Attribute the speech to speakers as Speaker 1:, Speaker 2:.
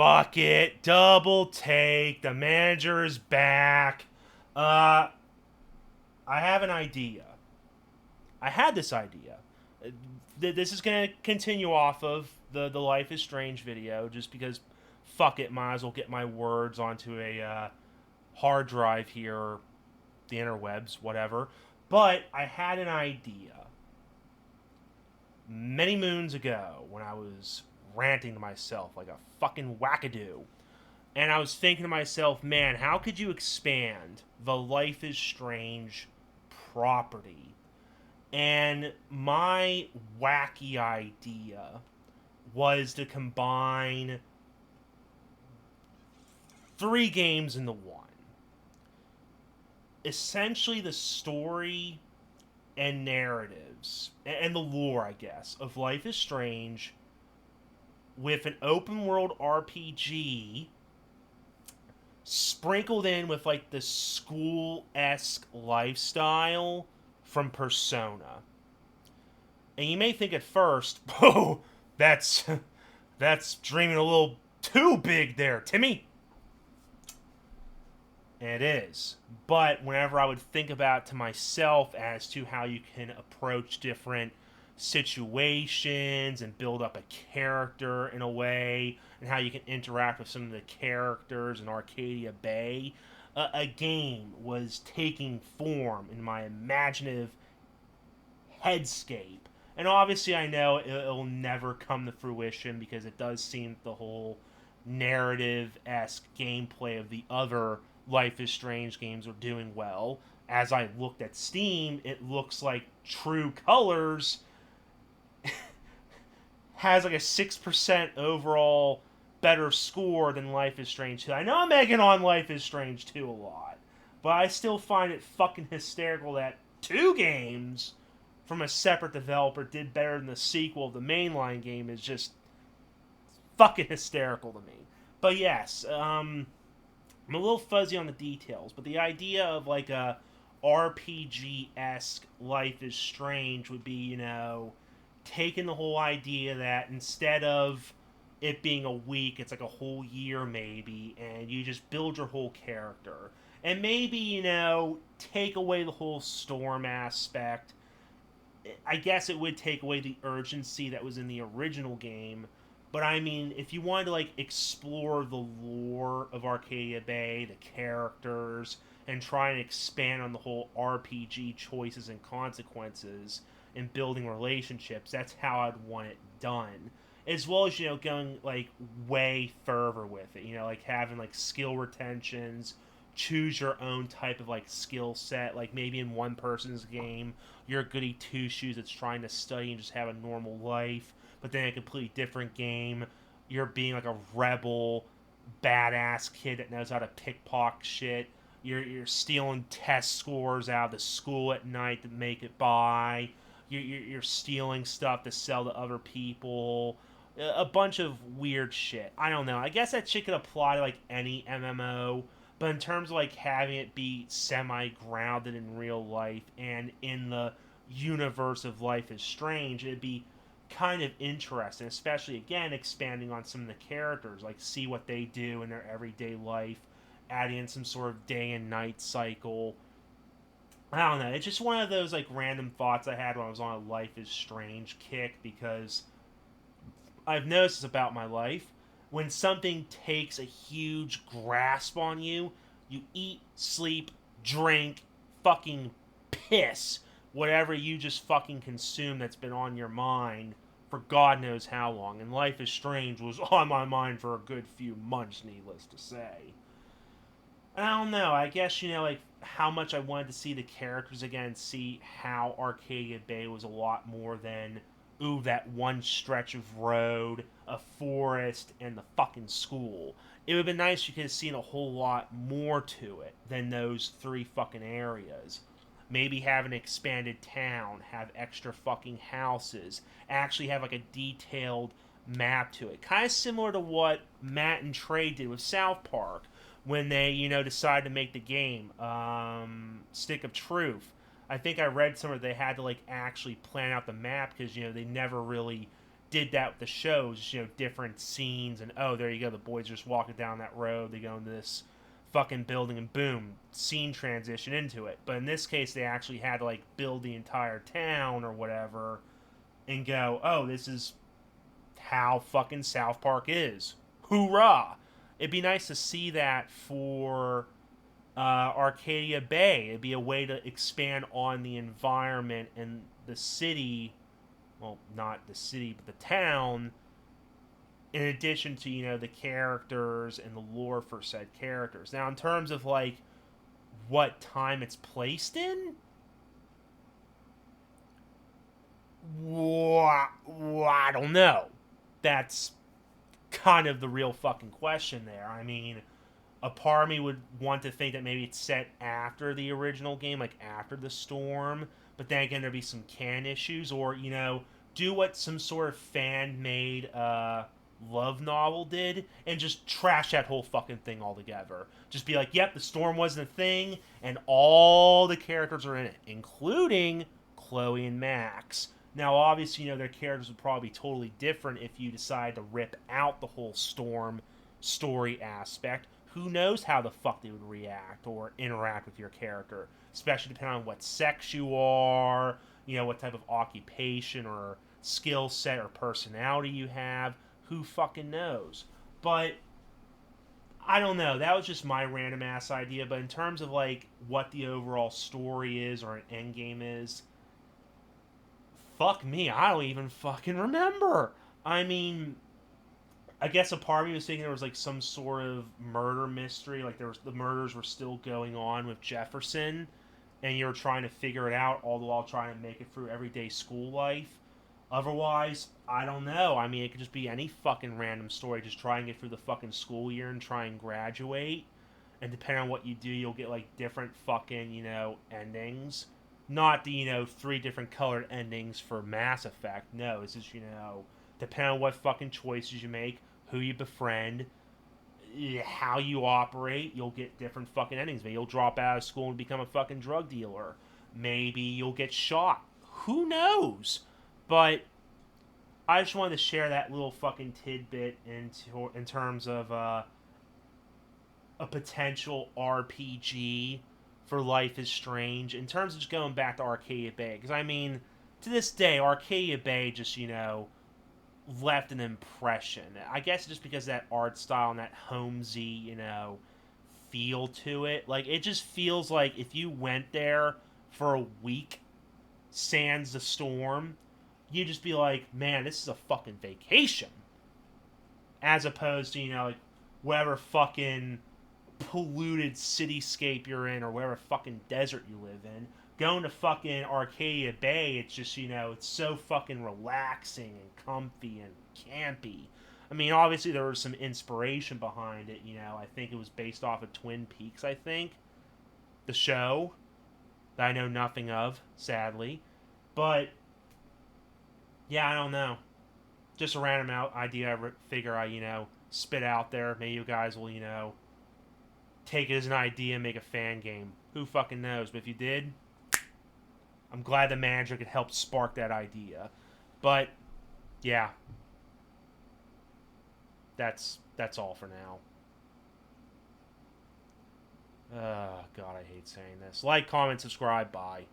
Speaker 1: Fuck it. Double take. The manager is back. Uh, I have an idea. I had this idea. This is going to continue off of the Life is Strange video just because fuck it, might as well get my words onto a hard drive here, or the interwebs, whatever. But I had an idea many moons ago when I was ranting to myself like a fucking wackadoo. And I was thinking to myself, man, how could you expand the Life is Strange property? And my wacky idea was to combine three games into one. Essentially, the story and narratives and the lore, I guess, of Life is Strange with an open world RPG sprinkled in with like the school esque lifestyle from Persona. And you may think at first, oh, that's that's dreaming a little too big there, Timmy. And it is. But whenever I would think about to myself as to how you can approach different situations and build up a character in a way, and how you can interact with some of the characters in Arcadia Bay, a game was taking form in my imaginative headscape. And obviously, I know it'll never come to fruition because it does seem the whole narrative esque gameplay of the other Life is Strange games are doing well. As I looked at Steam, it looks like True Colors has like a 6% overall better score than Life is Strange 2. I know I'm egging on Life is Strange 2 a lot, but I still find it fucking hysterical that two games from a separate developer did better than the sequel of the mainline game is just fucking hysterical to me. But yes, I'm a little fuzzy on the details, but the idea of like a RPG esque Life is Strange would be, taking the whole idea that instead of it being a week, it's like a whole year maybe, and you just build your whole character. And maybe, take away the whole storm aspect. I guess it would take away the urgency that was in the original game. But I mean, if you wanted to like explore the lore of Arcadia Bay, the characters, and try and expand on the whole RPG choices and consequences and building relationships, that's how I'd want it done. As well as, going like way further with it, like having like skill retentions, choose your own type of like skill set. Like maybe in one person's game, you're a goody two shoes that's trying to study and just have a normal life, but then in a completely different game, you're being like a rebel, badass kid that knows how to pickpocket shit. You're stealing test scores out of the school at night to make it by. You're stealing stuff to sell to other people. A bunch of weird shit. I don't know. I guess that shit could apply to like any MMO, but in terms of like having it be semi grounded in real life and in the universe of Life is Strange, it'd be kind of interesting, especially again expanding on some of the characters, like see what they do in their everyday life, adding in some sort of day and night cycle. I don't know. It's just one of those like random thoughts I had when I was on a Life is Strange kick because I've noticed this about my life. When something takes a huge grasp on you, you eat, sleep, drink, fucking piss whatever you just fucking consume that's been on your mind for God knows how long. And Life is Strange was on my mind for a good few months, needless to say. And I don't know. I guess, like how much I wanted to see the characters again, see how Arcadia Bay was a lot more than, ooh, that one stretch of road, a forest, and the fucking school. It would have been nice if you could have seen a whole lot more to it than those three fucking areas. Maybe have an expanded town, have extra fucking houses, actually have like a detailed map to it. Kind of similar to what Matt and Trey did with South Park when they, decided to make the game, Stick of Truth. I think I read somewhere they had to like actually plan out the map because they never really did that with the shows, different scenes, and oh, there you go, the boys just walking down that road, they go into this fucking building, and boom, scene transition into it. But in this case, they actually had to like build the entire town or whatever, and go, oh, this is how fucking South Park is. Hoorah! It'd be nice to see that for Arcadia Bay. It'd be a way to expand on the environment and the city. Well, not the city, but the town. In addition to the characters and the lore for said characters. Now, in terms of like what time it's placed in, I don't know. That's kind of the real fucking question there. I mean, a part of me would want to think that maybe it's set after the original game, like after the storm, but then again, there'd be some canon issues, or, do what some sort of fan made love novel did and just trash that whole fucking thing altogether. Just be like, yep, the storm wasn't a thing, and all the characters are in it, including Chloe and Max. Now, obviously, their characters would probably be totally different if you decide to rip out the whole storm story aspect. Who knows how the fuck they would react or interact with your character, especially depending on what sex you are, what type of occupation or skill set or personality you have. Who fucking knows? But I don't know. That was just my random ass idea. But in terms of like what the overall story is or an end game is, fuck me, I don't even fucking remember. I mean, I guess a part of me was thinking there was like some sort of murder mystery, like the murders were still going on with Jefferson, and you were trying to figure it out, all the while trying to make it through everyday school life. Otherwise, I don't know. I mean, it could just be any fucking random story. Just try and get through the fucking school year and try and graduate. And depending on what you do, you'll get like different fucking endings. Not the three different colored endings for Mass Effect. No, it's just depending on what fucking choices you make, who you befriend, how you operate, you'll get different fucking endings. Maybe you'll drop out of school and become a fucking drug dealer. Maybe you'll get shot. Who knows? But I just wanted to share that little fucking tidbit in terms of a potential RPG for Life is Strange. In terms of just going back to Arcadia Bay. Because, I mean, to this day, Arcadia Bay just, left an impression. I guess just because of that art style and that homesy, feel to it. Like, it just feels like if you went there for a week, sans the storm, you'd just be like, man, this is a fucking vacation. As opposed to, like, whatever fucking polluted cityscape you're in or whatever fucking desert you live in. Going to fucking Arcadia Bay, it's just, it's so fucking relaxing and comfy and campy. I mean, obviously there was some inspiration behind it, I think it was based off of Twin Peaks, I think. The show. That I know nothing of, sadly. But, yeah, I don't know. Just a random idea I figure I, spit out there. Maybe you guys will, take it as an idea and make a fan game. Who fucking knows? But if you did, I'm glad the manager could help spark that idea. But, yeah. That's all for now. God, I hate saying this. Like, comment, subscribe, bye.